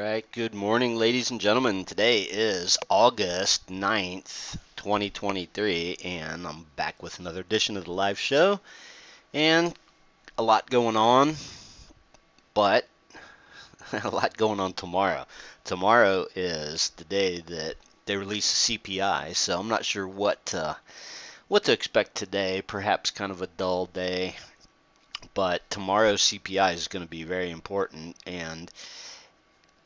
right. Good morning, ladies and gentlemen. Today is August 9th, 2023, and I'm back with another edition of the live show. And a lot going on, but a lot going on tomorrow. Tomorrow is the day that they release the CPI, so I'm not sure what to expect today. Perhaps kind of a dull day, but tomorrow's CPI is going to be very important. And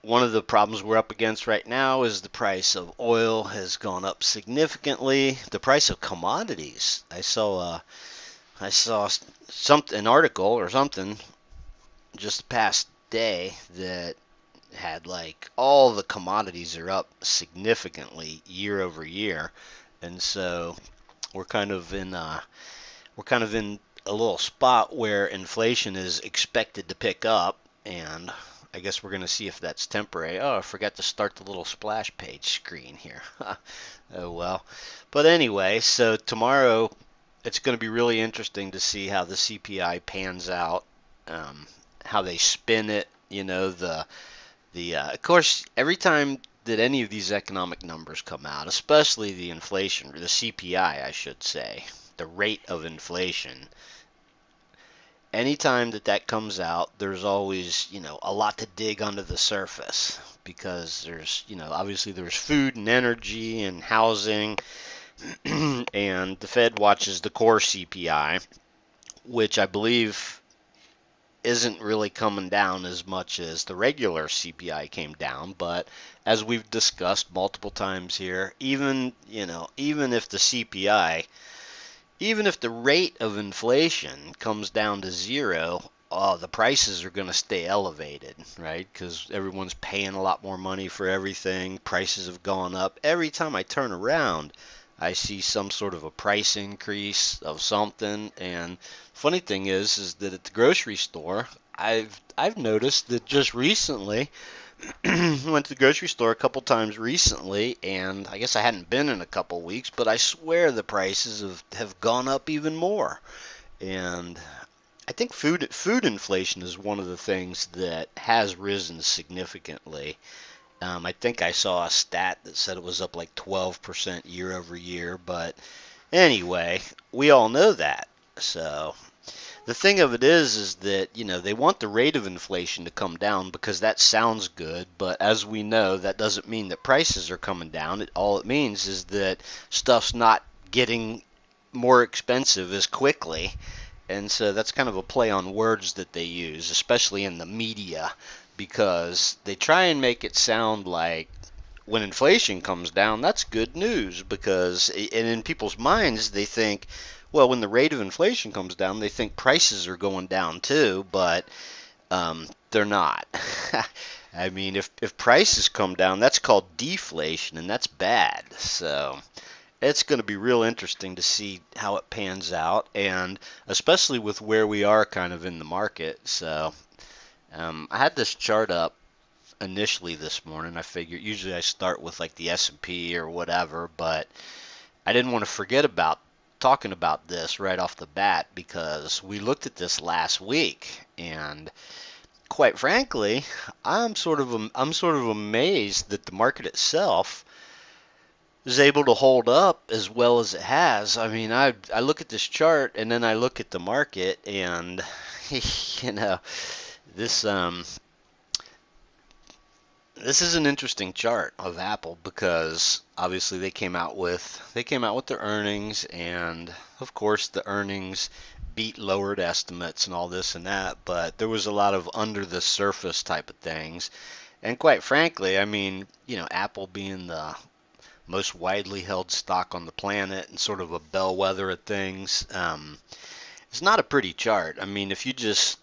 one of the problems we're up against right now is the price of oil has gone up significantly. The price of commodities. I saw an article or something just the past day that had like all the commodities are up significantly year over year, and so we're kind of in a little spot where inflation is expected to pick up, and I guess we're going to see if that's temporary. Oh, I forgot to start the little splash page screen here. Oh well. But anyway, so tomorrow it's going to be really interesting to see how the CPI pans out, um, how they spin it. Of course, every time that any of these economic numbers come out, especially the inflation, or the CPI, I should say, the rate of inflation, anytime that comes out, there's always, a lot to dig under the surface because there's, obviously there's food and energy and housing, and the Fed watches the core CPI, which I believe isn't really coming down as much as the regular CPI came down, but as we've discussed multiple times here, even if the CPI, even if the rate of inflation comes down to zero, the prices are going to stay elevated, right? Because everyone's paying a lot more money for everything. Prices have gone up. Every time I turn around, I see some sort of a price increase of something. And funny thing is that at the grocery store, I've noticed that just recently went to the grocery store a couple times recently, and I guess I hadn't been in a couple weeks, but I swear the prices have gone up even more. And I think food inflation is one of the things that has risen significantly. I think I saw a stat that said it was up like 12% year over year, but anyway, we all know that. So the thing of it is that, they want the rate of inflation to come down because that sounds good, but as we know, that doesn't mean that prices are coming down. All it means is that stuff's not getting more expensive as quickly. And so that's kind of a play on words that they use, especially in the media, because they try and make it sound like when inflation comes down, that's good news because, and in people's minds, they think, well, when the rate of inflation comes down, they think prices are going down too, but they're not. I mean, if prices come down, that's called deflation, and that's bad. So it's going to be real interesting to see how it pans out, and especially with where we are kind of in the market. So I had this chart up initially this morning. I figured usually I start with like the S&P or whatever, but I didn't want to forget about talking about this right off the bat because we looked at this last week, and quite frankly, I'm sort of amazed that the market itself is able to hold up as well as it has. I mean, I look at this chart and then I look at the market, and you know, this this is an interesting chart of Apple because obviously they came out with their earnings, and of course the earnings beat lowered estimates and all this and that, but there was a lot of under the surface type of things. And quite frankly, I mean, Apple being the most widely held stock on the planet and sort of a bellwether of things, it's not a pretty chart. I mean, if you just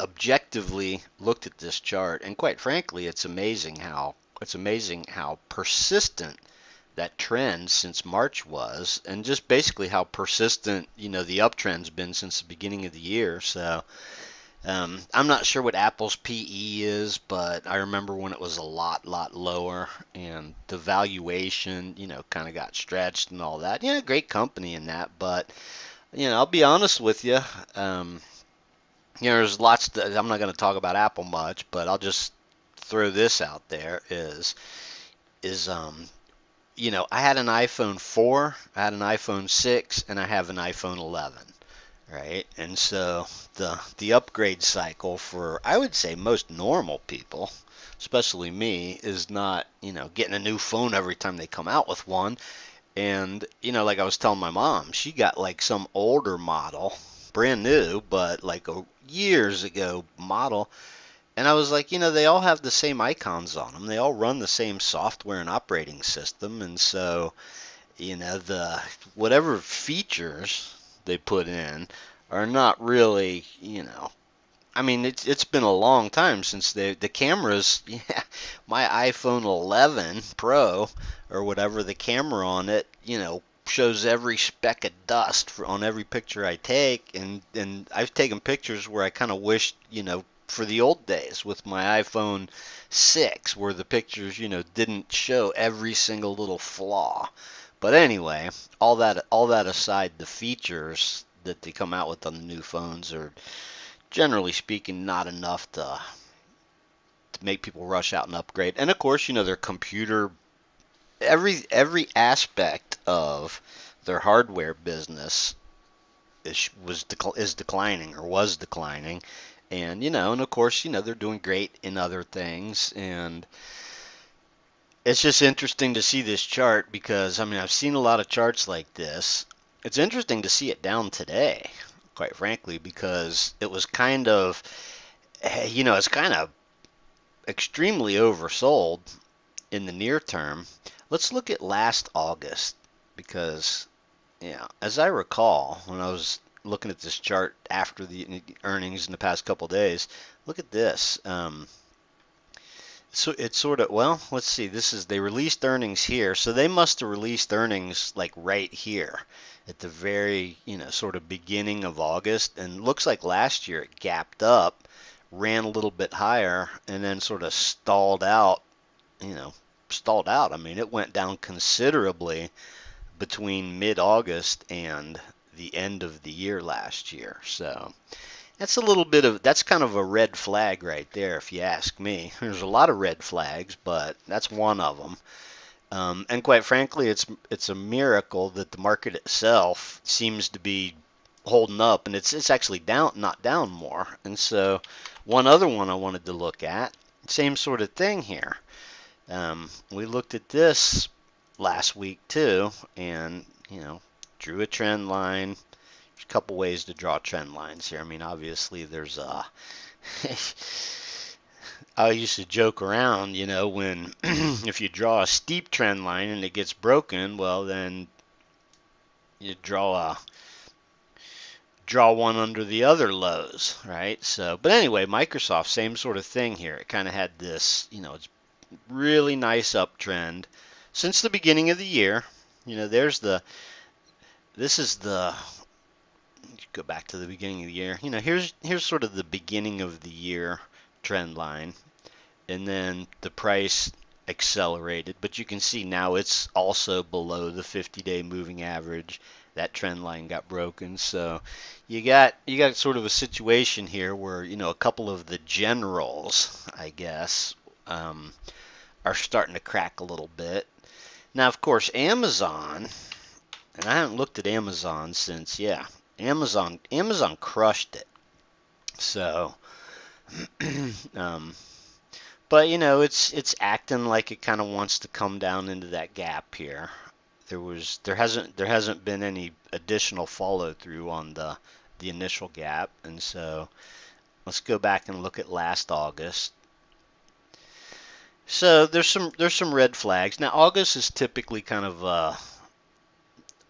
objectively looked at this chart, and quite frankly, it's amazing how persistent that trend since March was, and just basically how persistent the uptrend's been since the beginning of the year. So I'm not sure what Apple's PE is, but I remember when it was a lot lower, and the valuation kind of got stretched and all that. Yeah, great company in that, but I'll be honest with you. Um, there's lots that I'm not going to talk about Apple much, but I'll just throw this out there is I had an iPhone 4, I had an iPhone 6, and I have an iPhone 11, right? And so the upgrade cycle for, I would say, most normal people, especially me, is not, getting a new phone every time they come out with one. And, like I was telling my mom, she got like some older model, brand new, but like a years ago model. And I was like, they all have the same icons on them. They all run the same software and operating system. And so, the whatever features they put in are not really, I mean, it's been a long time since the cameras, yeah, my iPhone 11 Pro or whatever, the camera on it, shows every speck of dust on every picture I take, and I've taken pictures where I kind of wish, for the old days with my iPhone 6, where the pictures, didn't show every single little flaw. But anyway, all that aside, the features that they come out with on the new phones are, generally speaking, not enough to make people rush out and upgrade. And of course, their computer, every aspect of their hardware business is declining, or was declining. And and of course, they're doing great in other things. And it's just interesting to see this chart, because I mean, I've seen a lot of charts like this. It's interesting to see it down today, quite frankly, because it was kind of, it's kind of extremely oversold in the near term. Let's look at last August, because, as I recall, when I was looking at this chart after the earnings in the past couple days, look at this. So it's sort of, well, let's see, they released earnings here, so they must have released earnings like right here at the very, sort of beginning of August. And looks like last year it gapped up, ran a little bit higher, and then sort of stalled out. I mean, it went down considerably between mid-August and the end of the year last year. So that's kind of a red flag right there, if you ask me. There's a lot of red flags, but that's one of them. And quite frankly, it's a miracle that the market itself seems to be holding up, and it's actually down, not down more. And so one other one I wanted to look at, same sort of thing here. We looked at this last week too, and drew a trend line. There's a couple ways to draw trend lines here. I mean, obviously there's I used to joke around, when if you draw a steep trend line and it gets broken, well, then you draw one under the other lows, right? So, but anyway, Microsoft, same sort of thing here. It kind of had this, it's really nice uptrend since the beginning of the year. This is the, go back to the beginning of the year. Here's sort of the beginning of the year trend line, and then the price accelerated, but you can see now it's also below the 50-day moving average. That trend line got broken. So you got sort of a situation here where, a couple of the generals, I guess, are starting to crack a little bit. Now, of course, Amazon, and I haven't looked at Amazon since, Amazon crushed it. So, but it's acting like it kind of wants to come down into that gap here. There hasn't been any additional follow through on the initial gap, and so let's go back and look at last August. So there's some red flags. Now August is typically kind of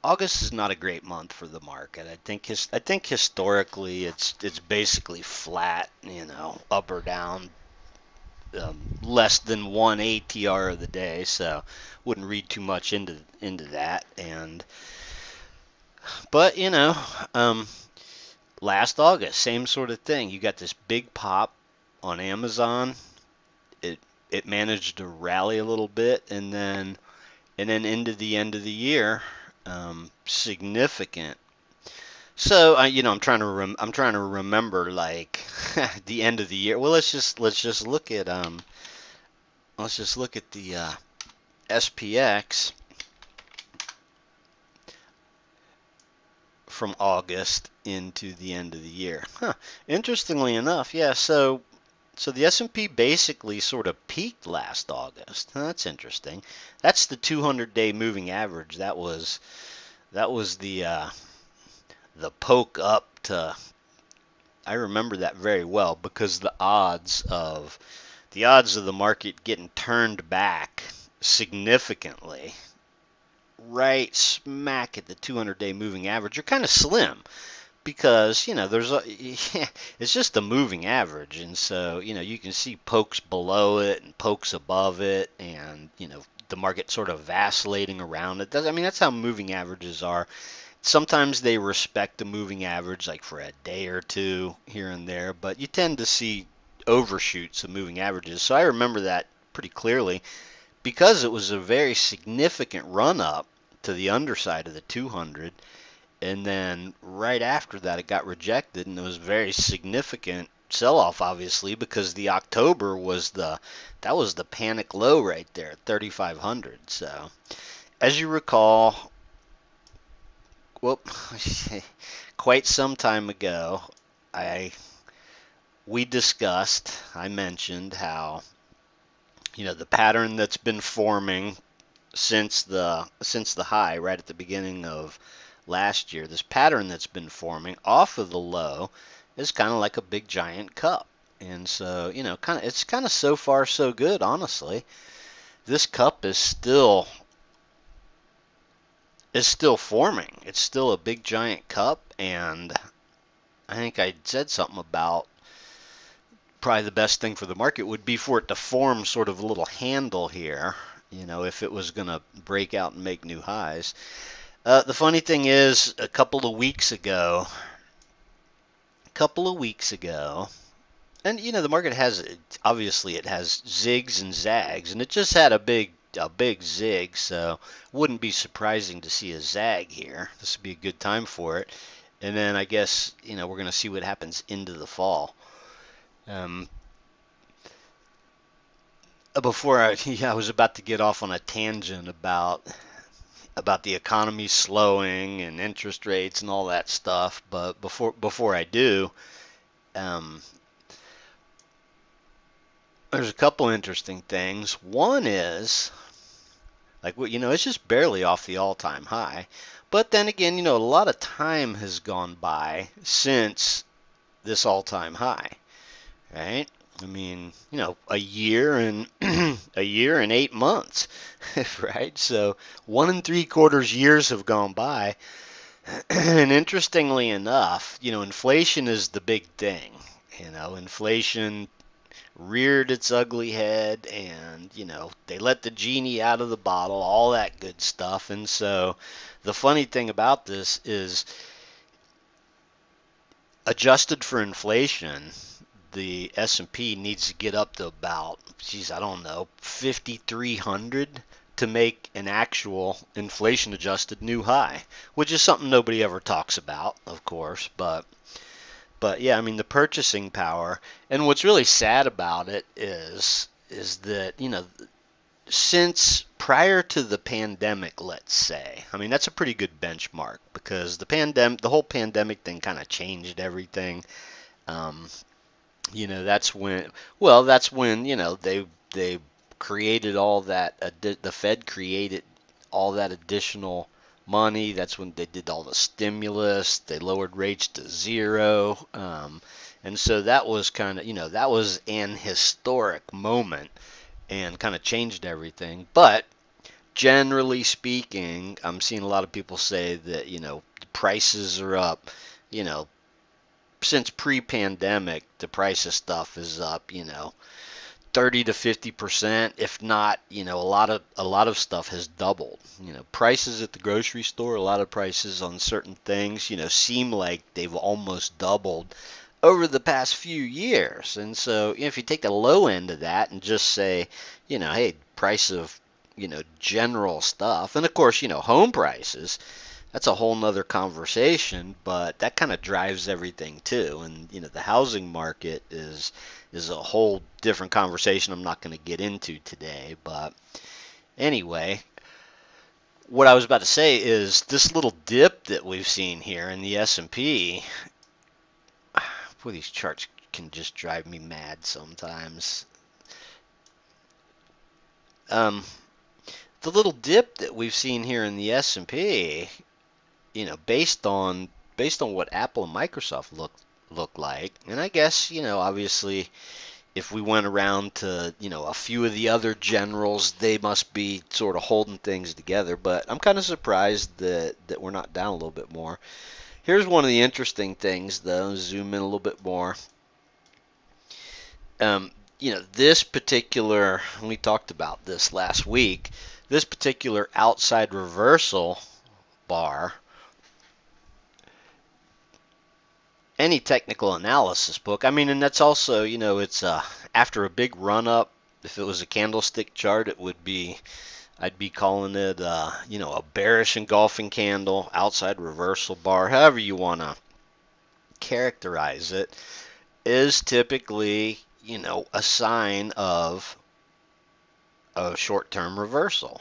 August is not a great month for the market. I think historically it's basically flat, up or down, less than one ATR of the day. So wouldn't read too much into that. But last August, same sort of thing. You got this big pop on Amazon. It managed to rally a little bit, and then into the end of the year, significant. So I'm trying to remember like the end of the year. Well, let's just look at let's just look at the SPX from August into the end of the year. Interestingly enough, yeah, so the S&P basically sort of peaked last August. That's interesting. That's the 200-day moving average. That was the poke up to. I remember that very well because the odds of the market getting turned back significantly right smack at the 200-day moving average are kind of slim because it's just a moving average, and so you can see pokes below it and pokes above it, and the market sort of vacillating around it. That's how moving averages are. Sometimes they respect the moving average like for a day or two here and there, but you tend to see overshoots of moving averages. So I remember that pretty clearly because it was a very significant run up to the underside of the 200, and then right after that it got rejected, and it was very significant sell-off, obviously, because the October was the panic low right there at 3,500. So as you recall, well, quite some time ago, I mentioned how the pattern that's been forming since the high right at the beginning of last year, this pattern that's been forming off of the low is kind of like a big giant cup. And so, it's kind of so far so good, honestly. This cup is still forming. It's still a big giant cup, and I think I said something about probably the best thing for the market would be for it to form sort of a little handle here, if it was going to break out and make new highs. The funny thing is, a couple of weeks ago, and the market has, obviously it has zigs and zags, and it just had a big zig, so wouldn't be surprising to see a zag here. This would be a good time for it. And then I guess, we're going to see what happens into the fall. Before I was about to get off on a tangent about the economy slowing and interest rates and all that stuff, but before I do, there's a couple interesting things. One is, it's just barely off the all-time high. But then again, a lot of time has gone by since this all-time high, right? A year and a year and 8 months, right? So 1 3/4 years have gone by, and interestingly enough, inflation is the big thing. Inflation reared its ugly head, and they let the genie out of the bottle, all that good stuff. And so the funny thing about this is, adjusted for inflation, the S&P needs to get up to about, 5,300 to make an actual inflation adjusted new high, which is something nobody ever talks about, of course, but yeah, the purchasing power. And what's really sad about it is that, since prior to the pandemic, let's say, that's a pretty good benchmark, because the whole pandemic thing kind of changed everything. That's when they created all that, the Fed created all that additional money. That's when they did all the stimulus. They lowered rates to zero. And so that was that was an historic moment and kind of changed everything. But generally speaking, I'm seeing a lot of people say that, prices are up, since pre-pandemic, the price of stuff is up, 30 to 50%, if not, a lot of stuff has doubled. Prices at the grocery store, a lot of prices on certain things, seem like they've almost doubled over the past few years. And so, if you take the low end of that and just say, hey, price of, general stuff, and of course, home prices, that's a whole nother conversation, but that kind of drives everything too. And the housing market is a whole different conversation I'm not going to get into today. But anyway, what I was about to say is this little dip that we've seen here in the S&P. Boy, these charts can just drive me mad sometimes. Um, the little dip that we've seen here in the S&P, based on what Apple and Microsoft look like, and I guess obviously if we went around to a few of the other generals, they must be sort of holding things together. But I'm kind of surprised that we're not down a little bit more. Here's one of the interesting things, though. Zoom in a little bit more. This particular, we talked about this last week, this particular outside reversal bar, any technical analysis book, I mean, and that's also, it's after a big run up, if it was a candlestick chart, I'd be calling it, a bearish engulfing candle, outside reversal bar, however you want to characterize it, is typically, a sign of a short-term reversal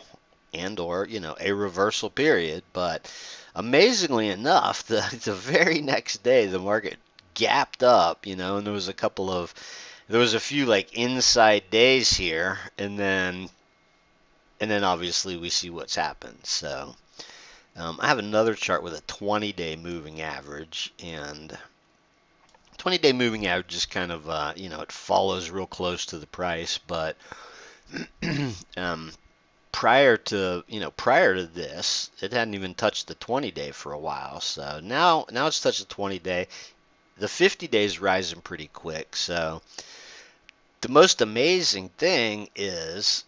and or, a reversal period. But amazingly enough, the very next day the market gapped up, and there was a few like inside days here, and then obviously we see what's happened. So I have another chart with a 20-day moving average, and 20-day moving average is kind of it follows real close to the price, but prior to this, it hadn't even touched the 20-day for a while. So now it's touched the 20-day. The 50-day is rising pretty quick. So the most amazing thing is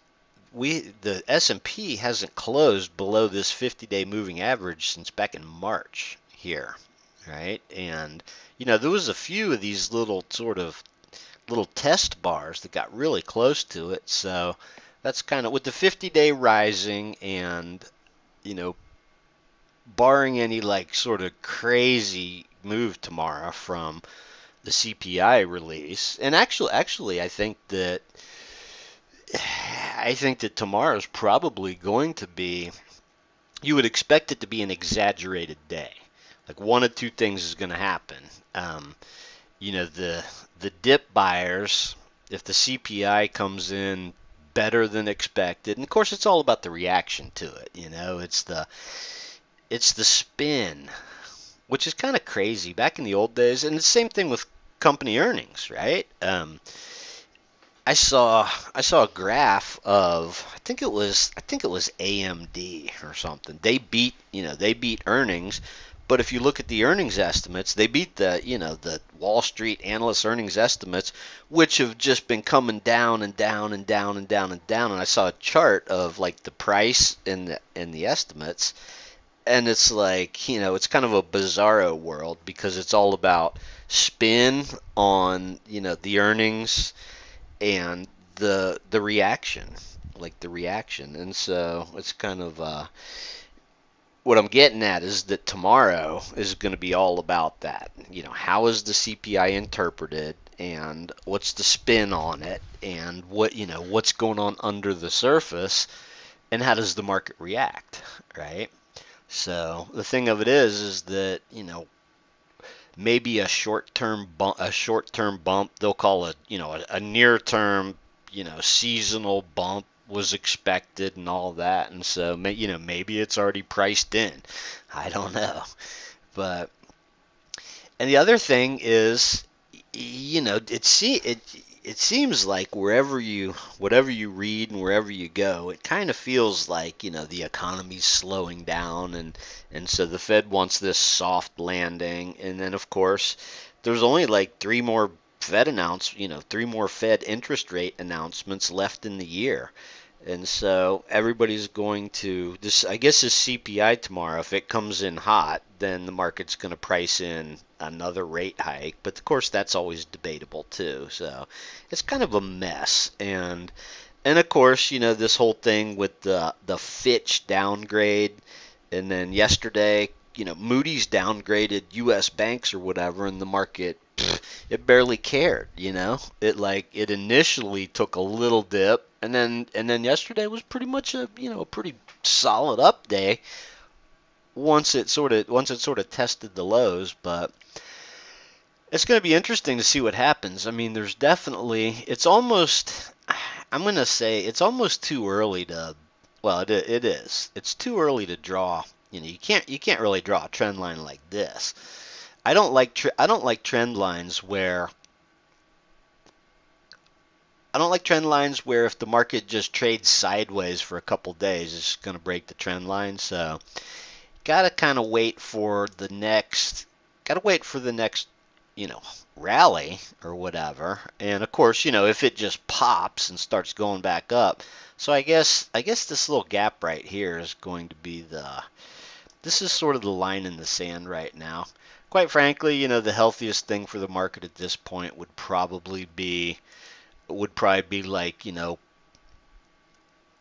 the S&P hasn't closed below this 50-day moving average since back in March here, right? And there was a few of these little test bars that got really close to it. So that's kind of with the 50-day rising, and barring any like sort of crazy move tomorrow from the CPI release. And actually I think that tomorrow's probably going to be, you would expect it to be an exaggerated day. Like one of two things is going to happen. The dip buyers, if the CPI comes in better than expected, and of course it's all about the reaction to it. It's the spin, which is kind of crazy. Back in the old days, and the same thing with company earnings, right? I saw a graph of I think it was AMD or something. They beat earnings, but if you look at the earnings estimates, they beat the Wall Street analyst earnings estimates, which have just been coming down and down and down and down and down. And I saw a chart of like the price and the estimates, and it's like it's kind of a bizarro world because it's all about spin on the earnings and the reaction, and so it's kind of what I'm getting at is that tomorrow is going to be all about that. How is the CPI interpreted, and what's the spin on it, and what's going on under the surface, and how does the market react, right? So the thing of it is that maybe a short-term bump, they'll call it, a near-term, seasonal bump was expected and all that, and so maybe it's already priced in. I don't know, but and the other thing is, it seems like whatever you read and wherever you go, it kind of feels like the economy's slowing down, and so the Fed wants this soft landing, and then of course there's only like three more Fed interest rate announcements left in the year. And so everybody's going to I guess this CPI tomorrow, if it comes in hot, then the market's going to price in another rate hike. But of course, that's always debatable too. So it's kind of a mess. And of course, this whole thing with the Fitch downgrade, and then yesterday, Moody's downgraded U.S. banks or whatever, and the market, it barely cared. It initially took a little dip, and then yesterday was pretty much a pretty solid up day once it sort of tested the lows. But it's going to be interesting to see what happens. I mean, there's definitely, I'm going to say it's almost too early to, well, it is. It's too early to draw. You can't really draw a trend line like this. I don't like trend lines where if the market just trades sideways for a couple days, it's going to break the trend line. So, gotta kind of wait for the next, gotta wait for the next, you know, rally or whatever. And of course, if it just pops and starts going back up. So I guess this little gap right here is going to be this is sort of the line in the sand right now. Quite frankly, the healthiest thing for the market at this point would probably be like,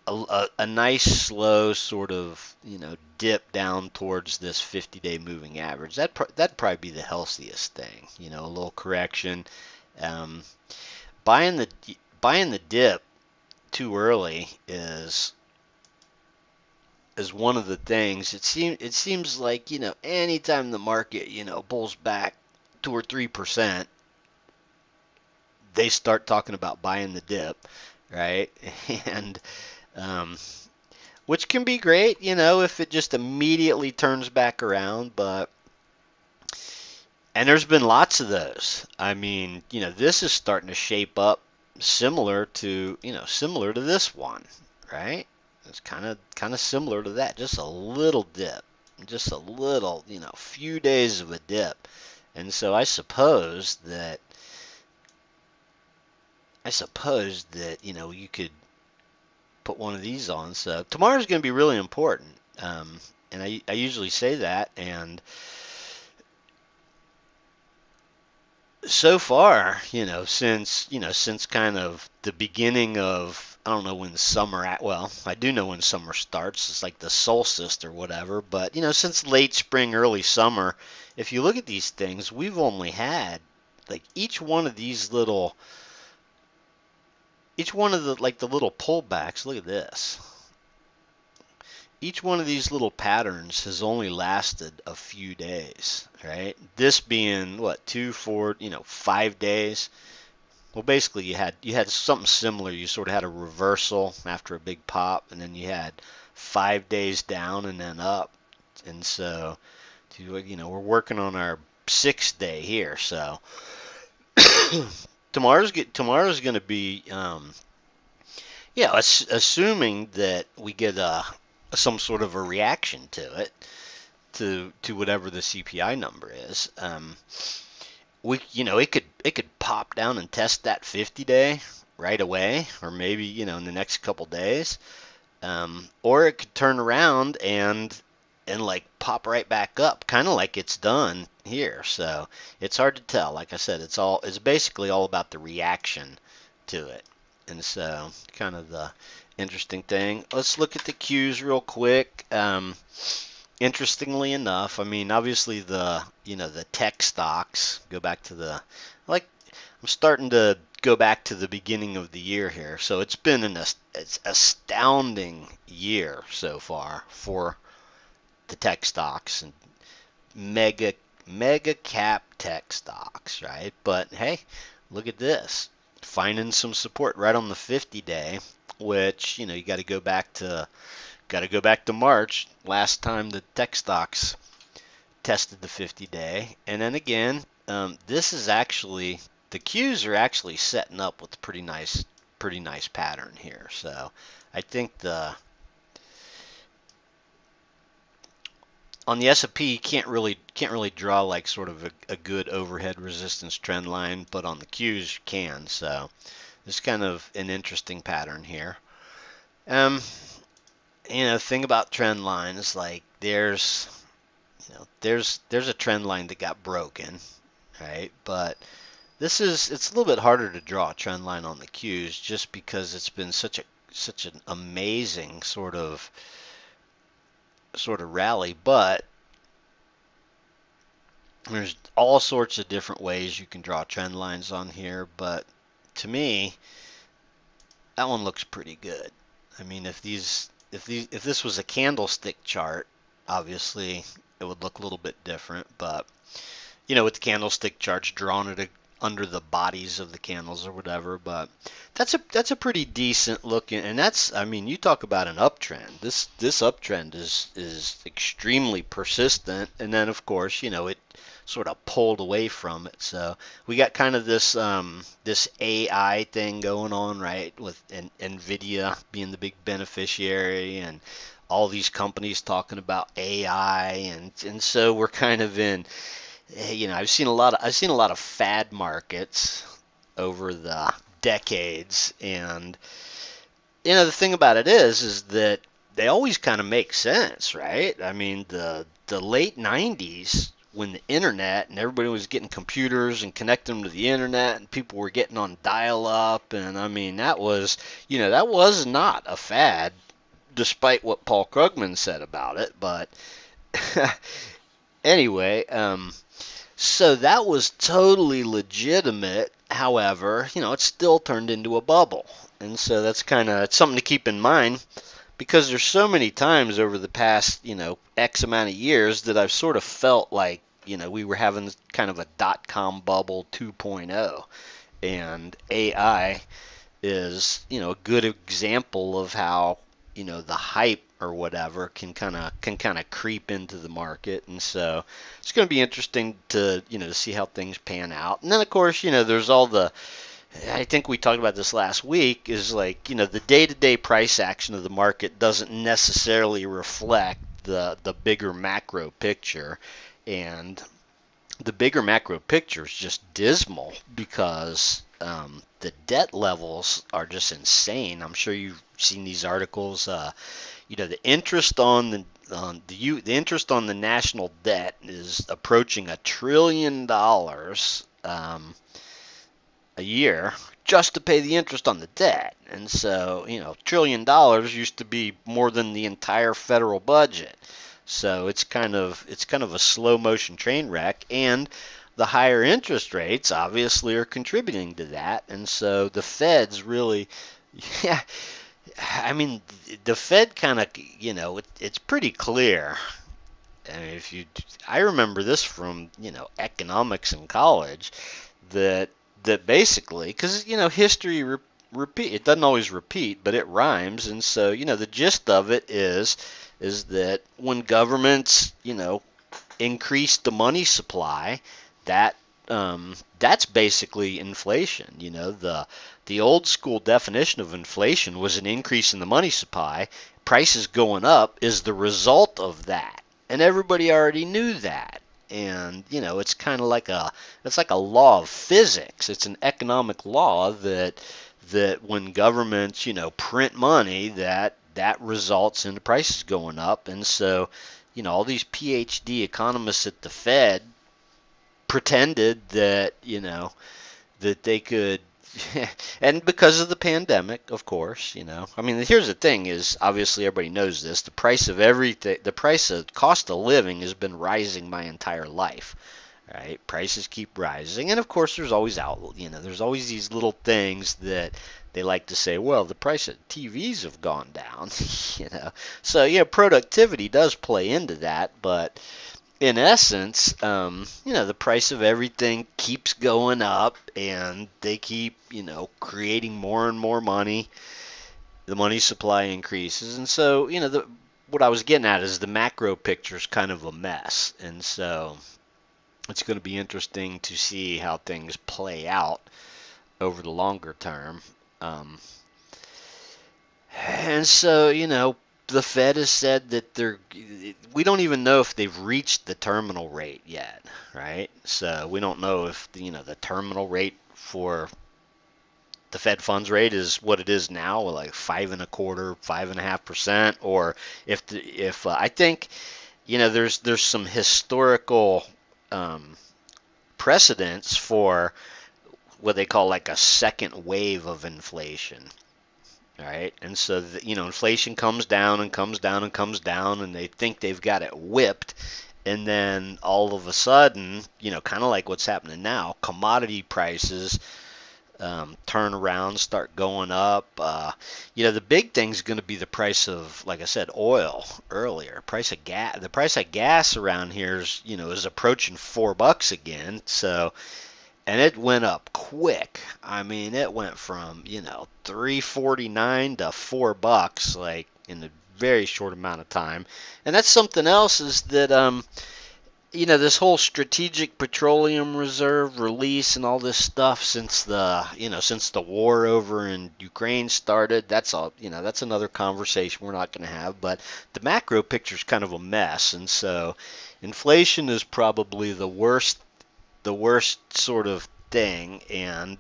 a nice slow sort of dip down towards this 50-day moving average. That'd probably be the healthiest thing. A little correction. Um, buying the dip too early is one of the things. It seems like anytime the market pulls back 2 or 3%, they start talking about buying the dip, right? And um, which can be great, if it just immediately turns back around. And there's been lots of those. I mean, this is starting to shape up similar to this one, right? It's kind of similar to that, just a little dip, just a little, few days of a dip. And so I suppose that you could put one of these on. So tomorrow's going to be really important. And I usually say that, and so far, since kind of the beginning of, I don't know when summer well, I do know when summer starts. It's like the solstice or whatever. But since late spring, early summer, if you look at these things, we've only had like each one of the little pullbacks. Look at this. Each one of these little patterns has only lasted a few days, right? This being what, 2, 4, 5 days. Well, basically you had something similar. You sort of had a reversal after a big pop, and then you had 5 days down and then up. And so, we're working on our 6th day here. So tomorrow's going to be, assuming that we get some sort of a reaction to it, to whatever the CPI number is. It could pop down and test that 50-day right away, or maybe in the next couple days, or it could turn around and like pop right back up, kind of like it's done here. So it's hard to tell. Like I said, it's basically all about the reaction to it. And so, kind of the interesting thing. Let's look at the Qs real quick. Interestingly enough, I mean, obviously the tech stocks go back to I'm starting to go back to the beginning of the year here. So it's been it's astounding year so far for the tech stocks and mega cap tech stocks, right? But hey, look at this. Finding some support right on the 50-day, which you got to go back to March, last time the tech stocks tested the 50-day. And then again, this is actually, the Qs are actually setting up with a pretty nice pattern here. So I think on the S&P, you can't really draw like sort of a good overhead resistance trend line, but on the Qs you can. So it's kind of an interesting pattern here. Thing about trend lines, like there's a trend line that got broken, right? But it's a little bit harder to draw a trend line on the Qs, just because it's been such an amazing sort of rally. But There's all sorts of different ways you can draw trend lines on here, but to me, that one looks pretty good. I mean, if this was a candlestick chart, obviously it would look a little bit different, but with the candlestick charts drawn under the bodies of the candles or whatever. But that's a pretty decent looking, and I mean, you talk about an uptrend. This uptrend is extremely persistent, and then of course, it sort of pulled away from it. So we got kind of this AI thing going on, right? With Nvidia being the big beneficiary, and all these companies talking about AI, and so we're kind of in. I've seen a lot of fad markets over the decades, and the thing about it is that they always kind of make sense, right? I mean, the late 90s, when the internet and everybody was getting computers and connecting them to the internet, and people were getting on dial-up, and I mean, that was not a fad, despite what Paul Krugman said about it. But anyway, so that was totally legitimate. However, it still turned into a bubble. And so that's it's something to keep in mind, because there's so many times over the past, X amount of years that I've sort of felt like, we were having kind of a dot-com bubble 2.0, and AI is, a good example of how, the hype or whatever can kind of creep into the market. And so it's going to be interesting to see how things pan out. And then of course, there's all the, I think we talked about this last week, is like, the day-to-day price action of the market doesn't necessarily reflect the bigger macro picture. And the bigger macro picture is just dismal, because the debt levels are just insane. I'm sure you've seen these articles. The interest the interest on the national debt is approaching $1 trillion a year, just to pay the interest on the debt. And so, $1 trillion used to be more than the entire federal budget. So it's kind of a slow motion train wreck, and the higher interest rates obviously are contributing to that. And so the Fed's really, yeah, I mean, the Fed kind of, it's pretty clear. I mean, I remember this from, economics in college, that basically, because, history repeat, it doesn't always repeat, but it rhymes. And so, the gist of it is that when governments, increase the money supply, that that's basically inflation. The old school definition of inflation was an increase in the money supply. Prices going up is the result of that, and everybody already knew that. And it's like a law of physics. It's an economic law that when governments print money, that results in the prices going up. And so all these PhD economists at the Fed pretended that they could, and because of the pandemic, of course, I mean, here's the thing: is obviously everybody knows this. The price of everything, the price of cost of living, has been rising my entire life. Right? Prices keep rising, and of course, there's always these little things that they like to say. Well, the price of TVs have gone down. So productivity does play into that, but in essence, the price of everything keeps going up, and they keep, creating more and more money. The money supply increases, and so, what I was getting at is the macro picture is kind of a mess, and so it's going to be interesting to see how things play out over the longer term. And so, the Fed has said that we don't even know if they've reached the terminal rate yet, right? So we don't know if the terminal rate for the Fed funds rate is what it is now, like 5.25, 5.5%, or if I think there's some historical precedents for what they call like a second wave of inflation. All right, and so inflation comes down and comes down and comes down, and they think they've got it whipped, And then all of a sudden, kind of like what's happening now, commodity prices turn around, start going up. The big thing's going to be the price of, like I said, oil earlier. Price of gas. The price of gas around here is approaching $4 again. So, and it went up quick. I mean, it went from 3.49 to $4, like in a very short amount of time. And that's something else is that this whole strategic petroleum reserve release and all this stuff since the war over in Ukraine started, that's another conversation we're not going to have. But the macro picture is kind of a mess, and so inflation is probably the worst sort of thing, and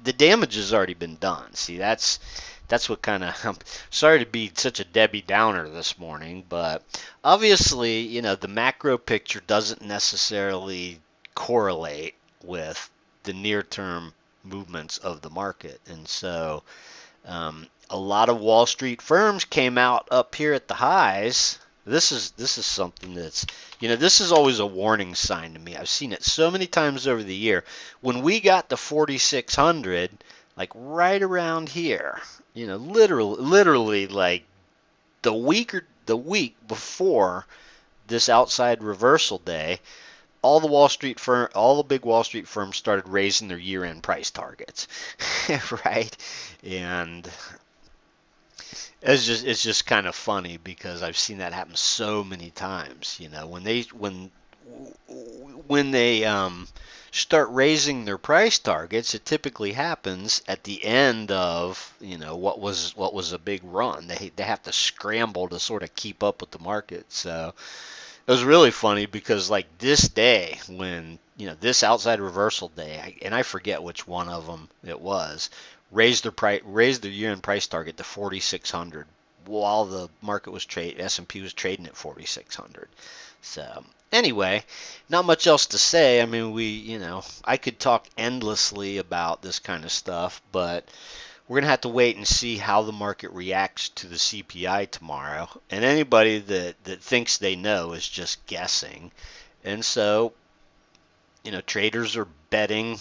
the damage has already been done. See, that's what kind of, I'm sorry to be such a Debbie Downer this morning, but obviously, the macro picture doesn't necessarily correlate with the near-term movements of the market. And so a lot of Wall Street firms came out up here at the highs. This is something that's, this is always a warning sign to me. I've seen it so many times over the year. When we got to 4,600, like right around here, literally like the week before this outside reversal day, all the big Wall Street firms started raising their year-end price targets, right? And it's just kind of funny because I've seen that happen so many times. When they start raising their price targets, it typically happens at the end of what was a big run. They have to scramble to sort of keep up with the market. So it was really funny because like this day when this outside reversal day, and I forget which one of them it was, raised their year-end price target to 4,600 while the market was S&P was trading at 4,600. So anyway, not much else to say. I mean, I could talk endlessly about this kind of stuff, but we're going to have to wait and see how the market reacts to the CPI tomorrow. And anybody that thinks they know is just guessing. And so, traders are betting.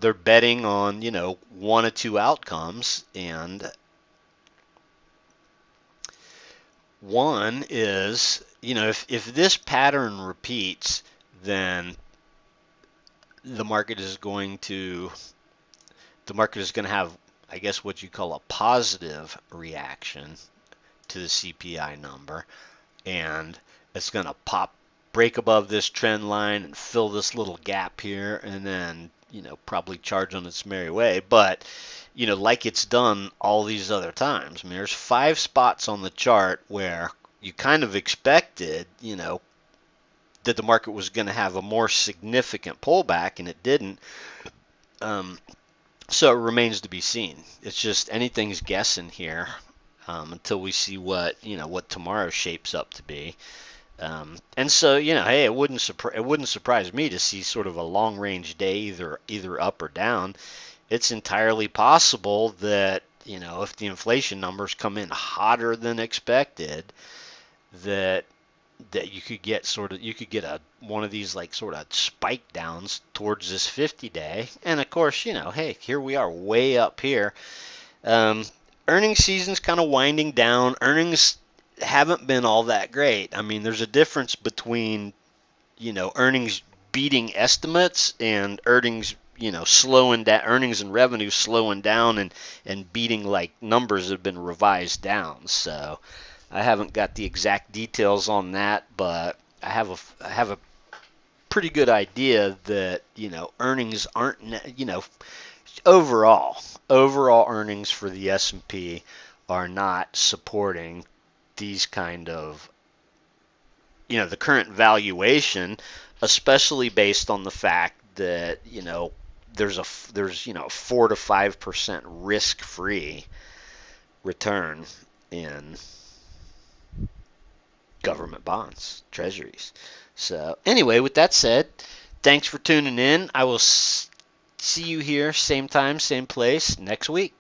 They're betting on, one or two outcomes. And one is, if this pattern repeats, then the market is going to have, I guess, what you call a positive reaction to the CPI number, and it's going to break above this trend line and fill this little gap here, and then probably charge on its merry way. But like it's done all these other times. I mean, there's 5 spots on the chart where you kind of expected, that the market was going to have a more significant pullback, and it didn't. So it remains to be seen. It's just anything's guessing here until we see what tomorrow shapes up to be. And so hey, it wouldn't surprise me to see sort of a long range day either up or down. It's entirely possible that if the inflation numbers come in hotter than expected, that you could get one of these like sort of spike downs towards this 50-day. And of course, hey, here we are way up here. Earnings season's kind of winding down. Earnings haven't been all that great. I mean, there's a difference between earnings beating estimates and earnings slowing down, earnings and revenue slowing down and beating like numbers that have been revised down. So I haven't got the exact details on that, but I have a pretty good idea that earnings aren't overall earnings for the S&P are not supporting these kind of the current valuation, especially based on the fact that there's 4 to 5% risk-free return in government bonds, treasuries. So anyway, with that said, thanks for tuning in. I will see you here, same time, same place, next week.